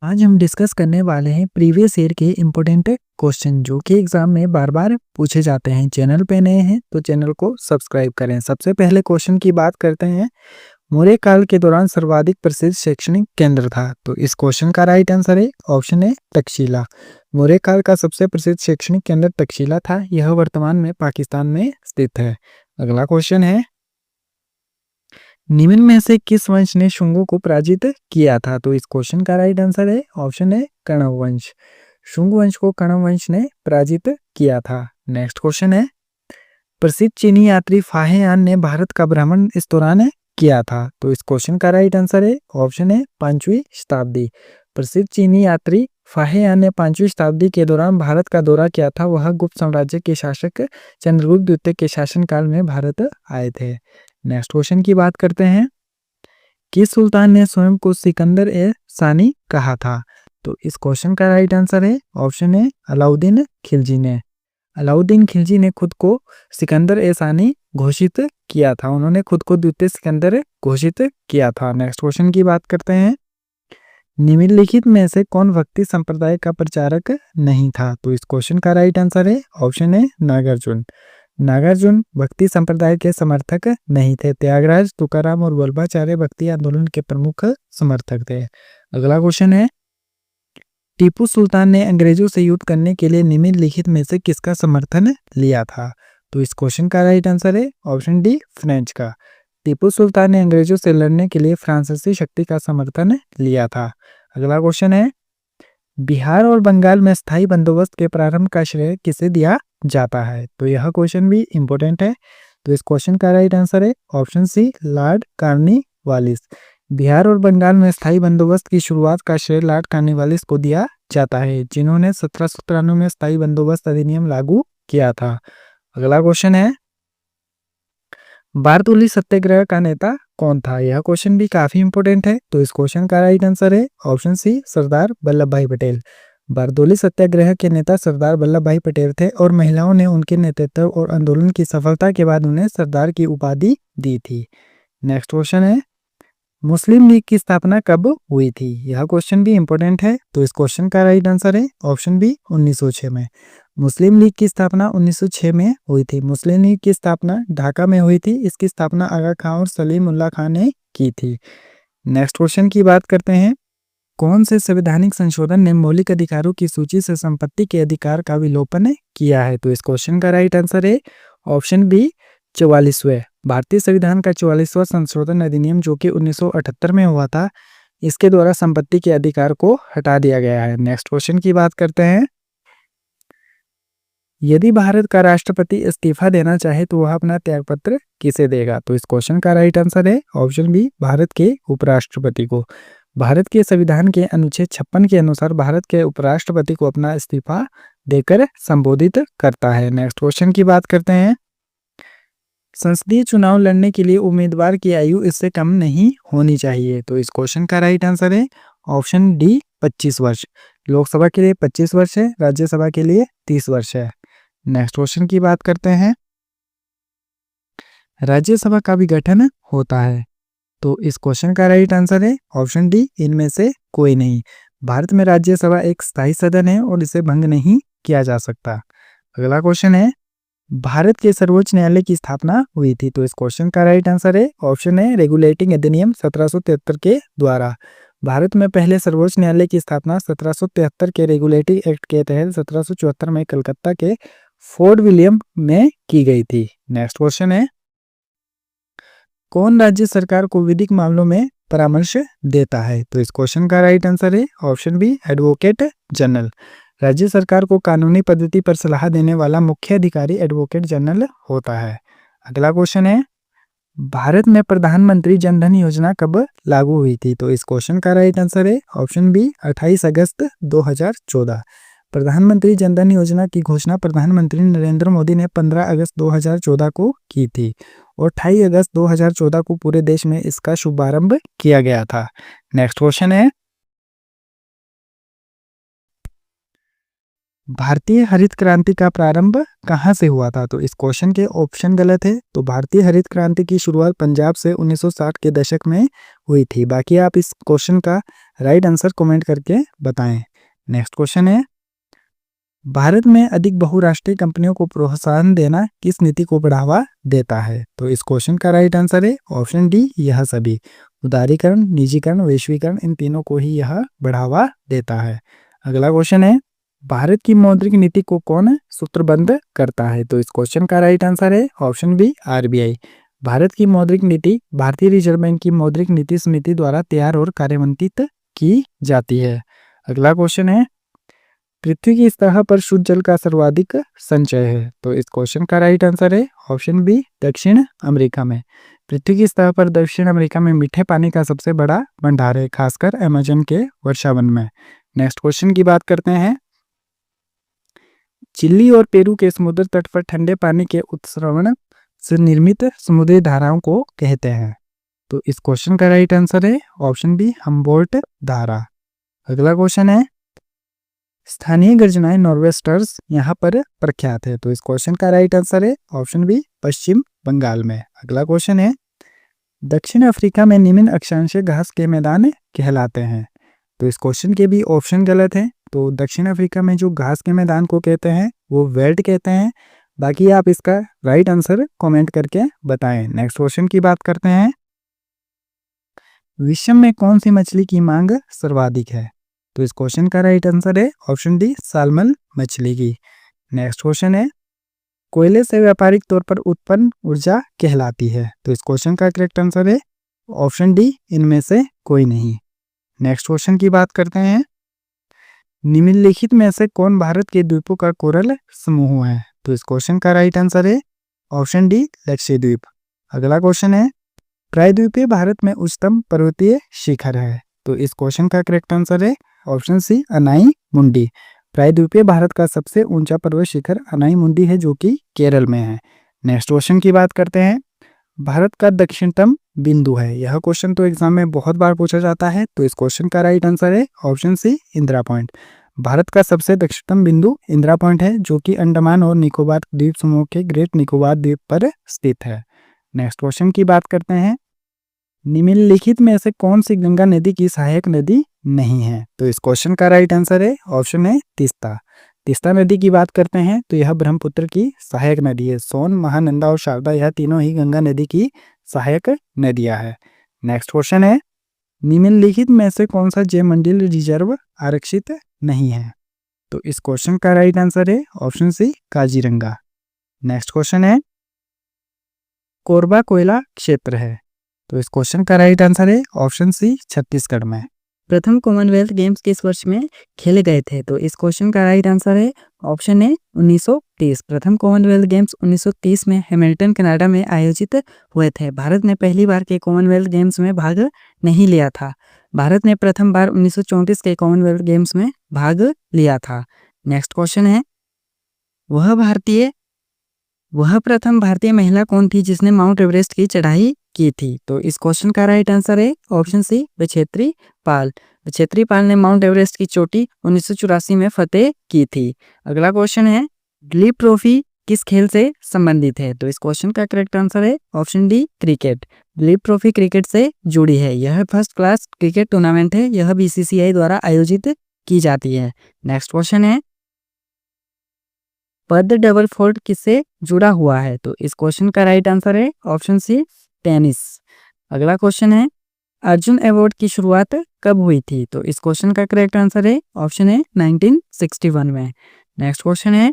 आज हम डिस्कस करने वाले हैं प्रीवियस ईयर के इम्पोर्टेंट क्वेश्चन जो कि एग्जाम में बार बार पूछे जाते हैं। चैनल पे नए हैं तो चैनल को सब्सक्राइब करें। सबसे पहले क्वेश्चन की बात करते हैं। मौर्य काल के दौरान सर्वाधिक प्रसिद्ध शैक्षणिक केंद्र था। तो इस क्वेश्चन का राइट आंसर है ऑप्शन ए तक्षशिला। मौर्य काल का सबसे प्रसिद्ध शैक्षणिक केंद्र तक्षशिला था। यह वर्तमान में पाकिस्तान में स्थित है। अगला क्वेश्चन है, निम्न में से किस वंश ने शुंगों को पराजित किया था? तो इस क्वेश्चन का राइट आंसर है ऑप्शन है कण्व वंश। शुंग वंश को कण्व वंश ने पराजित किया था। नेक्स्ट क्वेश्चन है, प्रसिद्ध चीनी यात्री फाहेयान ने भारत का भ्रमण इस दौरान किया था। तो इस क्वेश्चन का राइट आंसर है ऑप्शन है 5वीं शताब्दी। प्रसिद्ध चीनी यात्री फाहेयान ने 5वीं शताब्दी के दौरान भारत का दौरा किया था। वह गुप्त साम्राज्य के शासक चंद्रगुप्त द्वितीय के शासनकाल में भारत आए थे। नेक्स्ट क्वेश्चन की बात करते हैं, किस सुल्तान ने स्वयं को सिकंदर ए सानी कहा था? तो इस क्वेश्चन का राइट आंसर है ऑप्शन है अलाउद्दीन खिलजी ने। अलाउद्दीन खिलजी ने खुद को सिकंदर ए सानी घोषित किया था। उन्होंने खुद को द्वितीय सिकंदर घोषित किया था। नेक्स्ट क्वेश्चन की बात करते हैं, निम्नलिखित में से कौन भक्ति संप्रदाय का प्रचारक नहीं था? तो इस क्वेश्चन का राइट आंसर है ऑप्शन है नागार्जुन। नागार्जुन भक्ति संप्रदाय के समर्थक नहीं थे। त्यागराज, तुकाराम और वल्लभाचार्य भक्ति आंदोलन के प्रमुख समर्थक थे। अगला क्वेश्चन है, टीपू सुल्तान ने अंग्रेजों से युद्ध करने के लिए निम्नलिखित में से किसका समर्थन लिया था? तो इस क्वेश्चन का राइट आंसर है ऑप्शन डी फ्रेंच का। टीपू सुल्तान ने अंग्रेजों से लड़ने के लिए फ्रांसीसी शक्ति का समर्थन लिया था। अगला क्वेश्चन है, बिहार और बंगाल में स्थायी बंदोबस्त के प्रारंभ का श्रेय किसे दिया जाता है? तो यह क्वेश्चन भी इंपॉर्टेंट है। तो इस क्वेश्चन का राइट आंसर है option C Lord Cornwallis. Bihar और बंगाल में स्थायी बंदोबस्त की शुरुआत का श्रेय लॉर्ड कॉर्नवालिस को दिया जाता है, जिन्होंने 1793 में स्थायी बंदोबस्त अधिनियम लागू किया था। अगला क्वेश्चन है, बारदोली सत्याग्रह का नेता कौन था? यह क्वेश्चन भी काफी इंपॉर्टेंट है। तो इस क्वेश्चन का राइट आंसर है ऑप्शन सी सरदार वल्लभ भाई पटेल। बारदोली सत्याग्रह के नेता सरदार वल्लभ भाई पटेल थे और महिलाओं ने उनके नेतृत्व और आंदोलन की सफलता के बाद उन्हें सरदार की उपाधि दी थी। नेक्स्ट क्वेश्चन है, मुस्लिम लीग की स्थापना कब हुई थी? यह क्वेश्चन भी इंपॉर्टेंट है। तो इस क्वेश्चन का राइट आंसर है ऑप्शन बी 1906 में। मुस्लिम लीग की स्थापना 1906 में हुई थी। मुस्लिम लीग की स्थापना ढाका में हुई थी। इसकी स्थापना आगा खां और सलीम उल्लाह खान ने की थी। नेक्स्ट क्वेश्चन की बात करते हैं, कौन से संवैधानिक संशोधन ने मौलिक अधिकारों की सूची से संपत्ति के अधिकार का विलोपन किया है? तो इस क्वेश्चन का राइट आंसर है ऑप्शन बी 44वें। भारतीय संविधान का 44वां संशोधन अधिनियम जो कि 1978 में हुआ था, इसके द्वारा संपत्ति के अधिकार को हटा दिया गया है। नेक्स्ट क्वेश्चन की बात करते हैं, यदि भारत का राष्ट्रपति इस्तीफा देना चाहे तो वह अपना त्यागपत्र किसे देगा? तो इस क्वेश्चन का राइट आंसर है ऑप्शन बी भारत के उपराष्ट्रपति को। भारत के संविधान के अनुच्छेद 56 के अनुसार भारत के उपराष्ट्रपति को अपना इस्तीफा देकर संबोधित करता है। नेक्स्ट क्वेश्चन की बात करते हैं, संसदीय चुनाव लड़ने के लिए उम्मीदवार की आयु इससे कम नहीं होनी चाहिए। तो इस क्वेश्चन का राइट आंसर है ऑप्शन डी 25 वर्ष। लोकसभा के लिए 25 वर्ष है, राज्यसभा के लिए 30 वर्ष है। नेक्स्ट क्वेश्चन की बात करते हैं, राज्यसभा का भी गठन होता है। तो इस क्वेश्चन का राइट आंसर है ऑप्शन डी इनमें से कोई नहीं। भारत में राज्यसभा एक स्थायी सदन है और इसे भंग नहीं किया जा सकता। अगला क्वेश्चन है, भारत के सर्वोच्च न्यायालय की स्थापना हुई थी। तो इस क्वेश्चन का राइट आंसर है ऑप्शन है रेगुलेटिंग अधिनियम 1773 के द्वारा। भारत में पहले सर्वोच्च न्यायालय की स्थापना 1773 के रेगुलेटिंग एक्ट के तहत 1774 में कलकत्ता के फोर्ट विलियम में की गई थी। नेक्स्ट क्वेश्चन है, कौन राज्य सरकार को विधिक मामलों में परामर्श देता है? तो इस क्वेश्चन का राइट आंसर है ऑप्शन बी एडवोकेट जनरल। राज्य सरकार को कानूनी पद्धति पर सलाह देने वाला मुख्य अधिकारी एडवोकेट जनरल होता है। अगला क्वेश्चन है, भारत में प्रधानमंत्री जन धन योजना कब लागू हुई थी? तो इस क्वेश्चन का राइट आंसर है ऑप्शन बी 28 अगस्त 2014। प्रधानमंत्री जन धन योजना की घोषणा प्रधानमंत्री नरेंद्र मोदी ने 15 अगस्त 2014 को की थी और 28 अगस्त 2014 को पूरे देश में इसका शुभारंभ किया गया था। नेक्स्ट क्वेश्चन है, भारतीय हरित क्रांति का प्रारंभ कहाँ से हुआ था? तो इस क्वेश्चन के ऑप्शन गलत है। तो भारतीय हरित क्रांति की शुरुआत पंजाब से 1960 के दशक में हुई थी। बाकी आप इस क्वेश्चन का राइट आंसर कमेंट करके बताएं। नेक्स्ट क्वेश्चन है, भारत में अधिक बहुराष्ट्रीय कंपनियों को प्रोत्साहन देना किस नीति को बढ़ावा देता है? तो इस क्वेश्चन का राइट आंसर है ऑप्शन डी, यह सभी। उदारीकरण, निजीकरण, वैश्वीकरण, इन तीनों को ही यह बढ़ावा देता है। अगला क्वेश्चन है, भारत की मौद्रिक नीति को कौन सूत्रबद्ध करता है? तो इस क्वेश्चन का राइट आंसर है ऑप्शन बी, आरबीआई। भारत की मौद्रिक नीति भारतीय रिजर्व बैंक की मौद्रिक नीति समिति द्वारा तैयार और कार्यान्वित की जाती है। अगला क्वेश्चन है, पृथ्वी की सतह पर शुद्ध जल का सर्वाधिक संचय है? तो इस क्वेश्चन का राइट आंसर है ऑप्शन बी, दक्षिण अमेरिका में। पृथ्वी की सतह पर दक्षिण अमेरिका में मीठे पानी का सबसे बड़ा भंडार है, खासकर अमेज़न के वर्षावन में। नेक्स्ट क्वेश्चन की बात करते हैं, चिली और पेरू के समुद्र तट पर ठंडे पानी के उत्सर्जन से निर्मित समुद्री धाराओं को कहते हैं? तो इस क्वेश्चन का राइट आंसर है ऑप्शन बी, हम्बोल्ट धारा। अगला क्वेश्चन है, स्थानीय गर्जनाएं नॉर्वेस्टर्स यहाँ पर प्रख्यात है? तो इस क्वेश्चन का राइट आंसर है ऑप्शन बी, पश्चिम बंगाल में। अगला क्वेश्चन है, दक्षिण अफ्रीका में निम्न अक्षांशीय घास के मैदान कहलाते हैं? तो इस क्वेश्चन के भी ऑप्शन गलत है। तो दक्षिण अफ्रीका में जो घास के मैदान को कहते हैं वो वेल्ड कहते हैं। बाकी आप इसका राइट आंसर कमेंट करके बताएं। नेक्स्ट क्वेश्चन की बात करते हैं, विश्व में कौन सी मछली की मांग सर्वाधिक है? तो इस क्वेश्चन का राइट आंसर है ऑप्शन डी, साल्मन मछली की। नेक्स्ट क्वेश्चन है, कोयले से व्यापारिक तौर पर उत्पन्न ऊर्जा कहलाती है? तो इस क्वेश्चन का करेक्ट आंसर है ऑप्शन डी, इनमें से कोई नहीं। नेक्स्ट क्वेश्चन की बात करते हैं, निम्नलिखित में से कौन भारत के द्वीपों का कोरल समूह है? तो इस क्वेश्चन का राइट आंसर है ऑप्शन डी, लक्षद्वीप। अगला क्वेश्चन है, प्रायद्वीपीय भारत में उच्चतम पर्वतीय शिखर है? तो इस क्वेश्चन का करेक्ट आंसर है ऑप्शन सी, अनाई मुंडी। प्रायद्वीपीय भारत का सबसे ऊंचा पर्वत शिखर अनाई मुंडी है, जो कि केरल में है। नेक्स्ट क्वेश्चन की बात करते हैं, भारत का दक्षिणतम बिंदु है? यह क्वेश्चन तो एग्जाम में बहुत बार पूछा जाता है। तो इस क्वेश्चन का राइट आंसर है option C, Indira point. Bharat का सबसे दक्षिणतम बिंदु इंदिरा पॉइंट है, जो कि अंडमान और निकोबार द्वीप समूह के ग्रेट निकोबार द्वीप पर स्थित है। नेक्स्ट क्वेश्चन की बात करते हैं, निम्नलिखित में से कौन सी गंगा नदी की सहायक नदी नहीं है? तो इस क्वेश्चन का राइट आंसर है ऑप्शन है, तीस्ता। तीस्ता नदी की बात करते हैं तो यह ब्रह्मपुत्र की सहायक नदी है। सोन, महानंदा और शारदा, यह तीनों ही गंगा नदी की सहायक नदियां है। नेक्स्ट क्वेश्चन है, निम्नलिखित में से कौन सा जैवमंडल रिजर्व आरक्षित नहीं है? तो इस क्वेश्चन का राइट आंसर है option C, Kaziranga. Next question है, कोरबा कोयला क्षेत्र है? तो इस क्वेश्चन का राइट आंसर है ऑप्शन सी, छत्तीसगढ़ में। प्रथम कॉमनवेल्थ गेम्स किस वर्ष में खेले गए थे? तो इस क्वेश्चन का राइट आंसर है ऑप्शन ए, 1930। प्रथम कॉमनवेल्थ गेम्स 1930 में हैमिल्टन कनाडा में आयोजित हुए थे। भारत ने पहली बार के कॉमनवेल्थ गेम्स में भाग नहीं लिया था। भारत ने प्रथम बार 1934 के कॉमनवेल्थ गेम्स में भाग लिया था। नेक्स्ट क्वेश्चन है, वह प्रथम भारतीय महिला कौन थी जिसने माउंट एवरेस्ट की चढ़ाई की थी? तो इस क्वेश्चन का राइट आंसर है ऑप्शन सी, बछेत्री पाल। बछेत्री पाल ने माउंट एवरेस्ट की चोटी 1984 में फतेह की थी। अगला क्वेश्चन है, दिलीप ट्रॉफी किस खेल से संबंधित है? तो इस क्वेश्चन का करेक्ट आंसर है option D, cricket. Dilip trophy cricket से जुड़ी है। यह फर्स्ट क्लास क्रिकेट टूर्नामेंट है। यह बीसीसीआई द्वारा आयोजित की जाती है। नेक्स्ट क्वेश्चन है, पद डबल फोल्ड किससे जुड़ा हुआ है? तो इस क्वेश्चन का राइट आंसर है ऑप्शन सी, टेनिस। अगला क्वेश्चन है, अर्जुन अवार्ड की शुरुआत कब हुई थी? तो इस क्वेश्चन का करेक्ट आंसर है ऑप्शन है, 1961 में। नेक्स्ट क्वेश्चन है,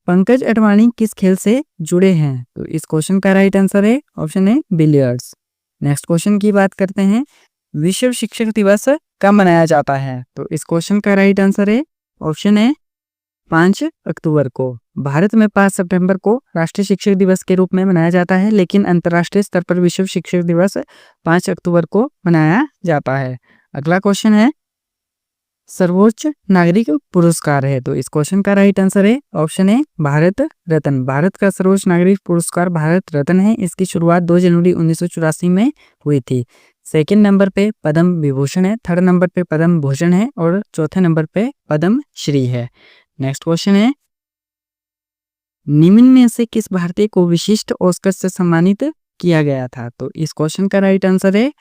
पंकज अडवाणी किस खेल से जुड़े हैं? तो इस क्वेश्चन का राइट आंसर है ऑप्शन है, बिलियर्ड्स। नेक्स्ट क्वेश्चन की बात करते हैं, विश्व शिक्षक दिवस कब मनाया जाता है? तो इस क्वेश्चन का राइट आंसर है ऑप्शन है, 5 अक्टूबर को। भारत में 5 सितंबर को राष्ट्रीय शिक्षक दिवस के रूप में मनाया जाता है, लेकिन अंतर्राष्ट्रीय स्तर पर विश्व शिक्षक दिवस 5 अक्टूबर को मनाया जाता है। अगला क्वेश्चन है, सर्वोच्च नागरिक पुरस्कार है? तो इस क्वेश्चन का राइट आंसर है ऑप्शन है, भारत रत्न। भारत का सर्वोच्च नागरिक पुरस्कार भारत रत्न है। इसकी शुरुआत 2 जनवरी 1984 में हुई थी। सेकंड नंबर पे पद्म विभूषण है, थर्ड नंबर पे पद्म भूषण है और चौथे नंबर पे पद्म श्री है। नेक्स्ट क्वेश्चन है, निम्न में से किस भारतीय को विशिष्ट ऑस्कर से सम्मानित किया गया था? तो इस क्वेश्चन का राइट आंसर है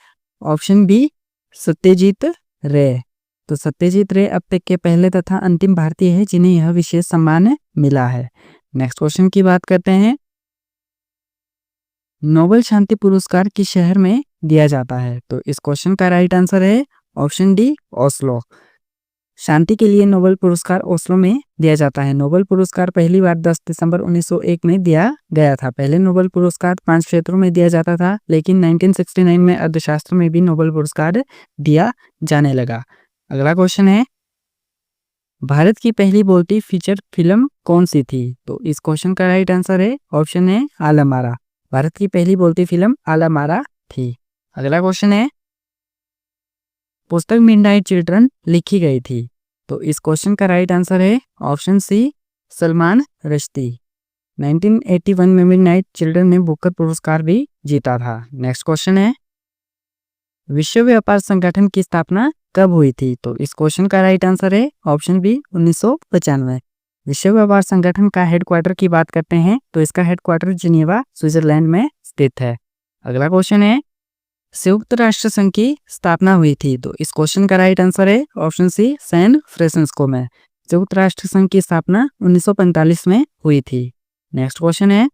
ऑप्शन बी, सत्यजीत रे। तो सत्यजीत रे अब तक के पहले तथा अंतिम भारतीय है जिन्हें यह विशेष सम्मान मिला है। नेक्स्ट क्वेश्चन की बात करते हैं। नोबेल शांति पुरस्कार किस शहर में दिया जाता है? तो इस क्वेश्चन का राइट आंसर है ऑप्शन डी, ओस्लो। शांति के लिए नोबेल पुरस्कार ओस्लो में दिया जाता है। नोबेल पुरस्कार पहली बार 10 दिसंबर 1901 में दिया गया था। पहले नोबेल पुरस्कार 5 क्षेत्रों में दिया जाता था, लेकिन 1969 में अर्थशास्त्र में भी नोबेल पुरस्कार दिया जाने लगा। अगला क्वेश्चन है, भारत की पहली बोलती फीचर फिल्म कौन सी थी? तो इस क्वेश्चन का राइट आंसर है ऑप्शन है आलमारा। भारत की पहली बोलती फिल्म आलमारा थी। अगला क्वेश्चन है, पुस्तक मिडनाइट चिल्ड्रन लिखी गई थी। तो इस क्वेश्चन का राइट आंसर है ऑप्शन सी, सलमान रश्दी। 1981 में मिडनाइट चिल्ड्रन ने बुकर पुरस्कार भी जीता था। नेक्स्ट क्वेश्चन है, विश्व व्यापार संगठन की स्थापना कब हुई थी? तो इस क्वेश्चन का राइट आंसर है ऑप्शन बी, 1995। विश्व व्यापार संगठन का हेडक्वार्टर की बात करते हैं तो इसका हेडक्वार्टर जिनेवा, स्विट्जरलैंड में स्थित है। अगला क्वेश्चन है, संयुक्त राष्ट्र संघ की स्थापना हुई थी। तो इस क्वेश्चन का राइट आंसर है ऑप्शन सी, सैन फ्रांसिस्को में। संयुक्त राष्ट्र संघ की स्थापना 1945 में हुई थी। नेक्स्ट क्वेश्चन है,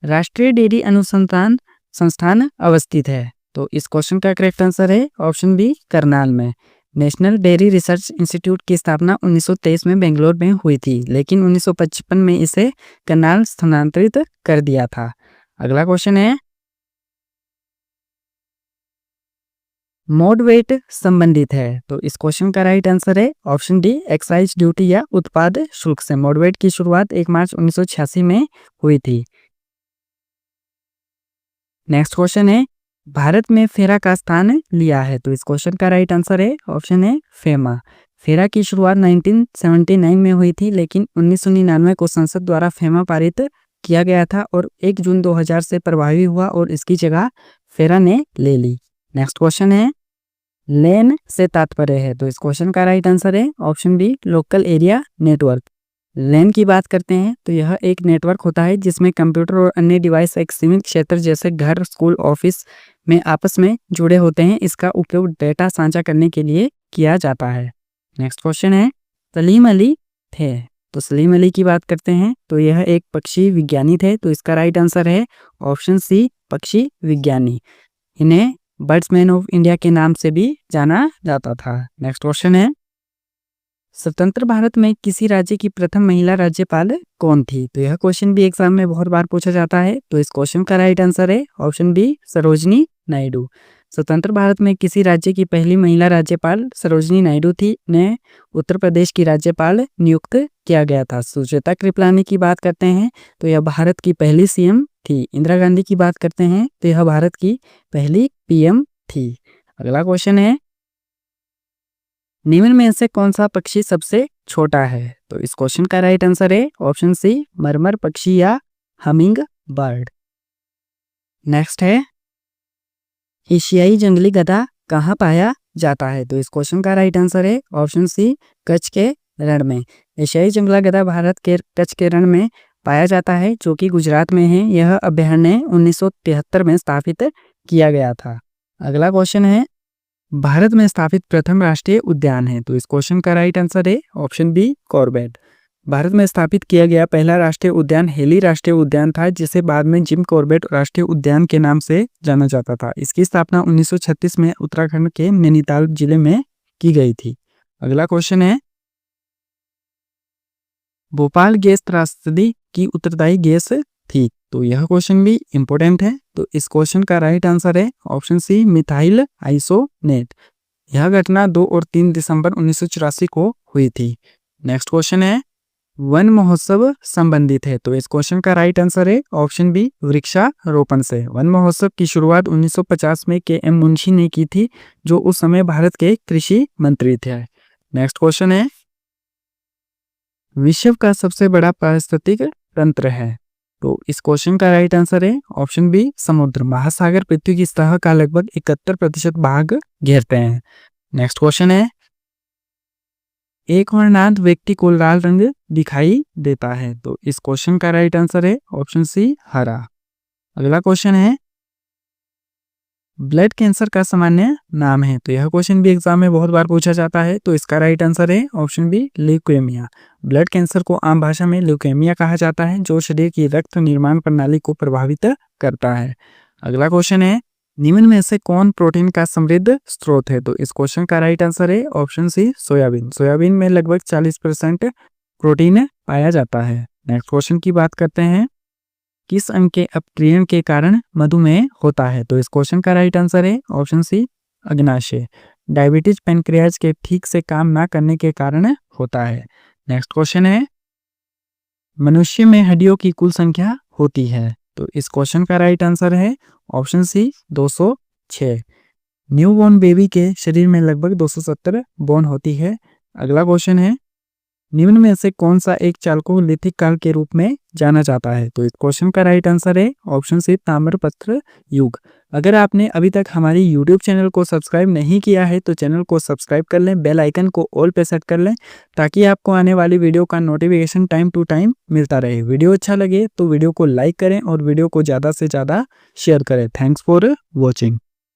राष्ट्रीय डेयरी अनुसंधान संस्थान अवस्थित है। तो इस क्वेश्चन का करेक्ट आंसर है ऑप्शन बी, करनाल में। नेशनल डेयरी रिसर्च इंस्टीट्यूट की स्थापना 1923 में बेंगलोर में हुई थी, लेकिन 1955 में इसे करनाल स्थानांतरित कर दिया था। अगला क्वेश्चन है, मोड वेट संबंधित है। तो इस क्वेश्चन का राइट आंसर है ऑप्शन डी, एक्साइज ड्यूटी या उत्पाद शुल्क से। मोड वेट की शुरुआत 1 मार्च 1986 में हुई थी। नेक्स्ट क्वेश्चन है, भारत में फेरा का स्थान लिया है। तो इस क्वेश्चन का राइट आंसर है ऑप्शन है फेमा। फेरा की शुरुआत 1979 में हुई थी, लेकिन 1999 को संसद द्वारा फेमा पारित किया गया था और 1 जून 2000 से प्रभावी हुआ और इसकी जगह फेरा ने ले ली। नेक्स्ट क्वेश्चन है, लेन से तात्पर्य है। तो इस क्वेश्चन का राइट आंसर है option B, local area network. LAN की बात करते हैं तो यह एक नेटवर्क होता है जिसमें कंप्यूटर और अन्य डिवाइस एक सीमित क्षेत्र जैसे घर, स्कूल, ऑफिस में आपस में जुड़े होते हैं। इसका उपयोग डेटा साझा करने के लिए किया जाता है। नेक्स्ट क्वेश्चन है, सलीम अली थे। तो सलीम अली की बात करते हैं तो यह एक पक्षी विज्ञानी थे। तो इसका राइट आंसर है ऑप्शन सी, पक्षी विज्ञानी। इन्हें बर्ड्समैन ऑफ इंडिया के नाम से भी जाना जाता था। नेक्स्ट क्वेश्चन है, स्वतंत्र भारत में किसी राज्य की प्रथम महिला राज्यपाल कौन थी? तो यह क्वेश्चन भी एग्जाम में बहुत बार पूछा जाता है। तो इस क्वेश्चन का राइट आंसर है ऑप्शन बी, सरोजनी नायडू। स्वतंत्र भारत में किसी राज्य की पहली महिला राज्यपाल सरोजनी नायडू थी। ने उत्तर प्रदेश की राज्यपाल नियुक्त किया गया था। सुचेता कृपलानी की बात करते हैं तो यह भारत की पहली सीएम थी। इंदिरा गांधी की बात करते हैं तो यह भारत की पहली पीएम थी। अगला क्वेश्चन है, निम्न में से कौन सा पक्षी सबसे छोटा है? तो इस क्वेश्चन का राइट आंसर है ऑप्शन सी, मरमर पक्षी या हमिंग बर्ड। नेक्स्ट है, एशियाई जंगली गधा कहाँ पाया जाता है? तो इस क्वेश्चन का राइट आंसर है ऑप्शन सी, कच्छ के रण में। एशियाई जंगला गधा भारत के कच्छ के रण में पाया जाता है, जो कि गुजरात में है। यह अभयारण्य 1973 में स्थापित किया गया था। अगला क्वेश्चन है, भारत में स्थापित प्रथम राष्ट्रीय उद्यान है। तो इस क्वेश्चन का राइट आंसर है ऑप्शन बी, कॉर्बेट। भारत में स्थापित किया गया पहला राष्ट्रीय उद्यान हेली राष्ट्रीय उद्यान था, जिसे बाद में जिम कॉर्बेट राष्ट्रीय उद्यान के नाम से जाना जाता था। इसकी स्थापना 1936 में उत्तराखंड के नैनीताल जिले में की गई थी। अगला क्वेश्चन है, भोपाल गैस त्रासदी की उत्तरदायी गैस थी। तो यह क्वेश्चन भी इंपॉर्टेंट है। तो इस क्वेश्चन का राइट आंसर है ऑप्शन सी, मिथाइल आइसोनेट। यह घटना 2 और 3 दिसंबर 1984 को हुई थी। नेक्स्ट क्वेश्चन है, वन महोत्सव संबंधित है। तो इस क्वेश्चन का राइट आंसर है ऑप्शन बी, वृक्षारोपण से। वन महोत्सव की शुरुआत 1950 में के.एम. मुंशी ने की थी, जो उस समय भारत के कृषि मंत्री थे। नेक्स्ट क्वेश्चन है, विश्व का सबसे बड़ा पारिस्थितिक तंत्र है। तो इस क्वेश्चन का राइट आंसर है ऑप्शन बी, समुद्र। महासागर पृथ्वी की सतह का लगभग 71% भाग घेरते हैं। नेक्स्ट क्वेश्चन है, एक वर्णांत व्यक्ति को लाल रंग दिखाई देता है। तो इस क्वेश्चन का राइट आंसर है ऑप्शन सी, हरा। अगला क्वेश्चन है, ब्लड कैंसर का सामान्य नाम है? तो यह क्वेश्चन भी एग्जाम में बहुत बार पूछा जाता है, तो इसका राइट आंसर है option B leukaemia. Blood cancer को आम भाषा में ल्यूकेमिया कहा जाता है, जो शरीर की रक्त निर्माण प्रणाली को प्रभावित करता है। अगला क्वेश्चन है, निम्न में से कौन प्रोटीन का समृद्ध स्रोत है? तो इस क्वेश्चन का राइट आंसर है ऑप्शन सी सोयाबीन। सोयाबीन में लगभग 40% प्रोटीन पाया जाता है। नेक्स्ट क्वेश्चन की बात करते हैं, किस अंग के अपक्रियण के कारण मधुमेह होता है? तो इस क्वेश्चन का राइट आंसर है ऑप्शन सी अग्नाशय। डायबिटीज पेनक्रियाज के ठीक से काम ना करने के कारण होता है। नेक्स्ट क्वेश्चन है, मनुष्य में हड्डियों की कुल संख्या होती है? तो इस क्वेश्चन का राइट आंसर है ऑप्शन सी 206। न्यूबॉर्न बेबी के शरीर में लगभग 270 बोन होती है। अगला क्वेश्चन है, निम्न में से कौन सा एक चाल को लिथिक काल के रूप में जाना जाता है? तो इस क्वेश्चन का राइट आंसर है ऑप्शन सी ताम्रपत्र युग। अगर आपने अभी तक हमारी यूट्यूब चैनल को सब्सक्राइब नहीं किया है तो चैनल को सब्सक्राइब कर लें, बेल आइकन को ऑल पे सेट कर लें, ताकि आपको आने वाली वीडियो का नोटिफिकेशन टाइम टू टाइम मिलता रहे। वीडियो अच्छा लगे तो वीडियो को लाइक करें और वीडियो को ज़्यादा से ज़्यादा शेयर करें। Thanks for watching.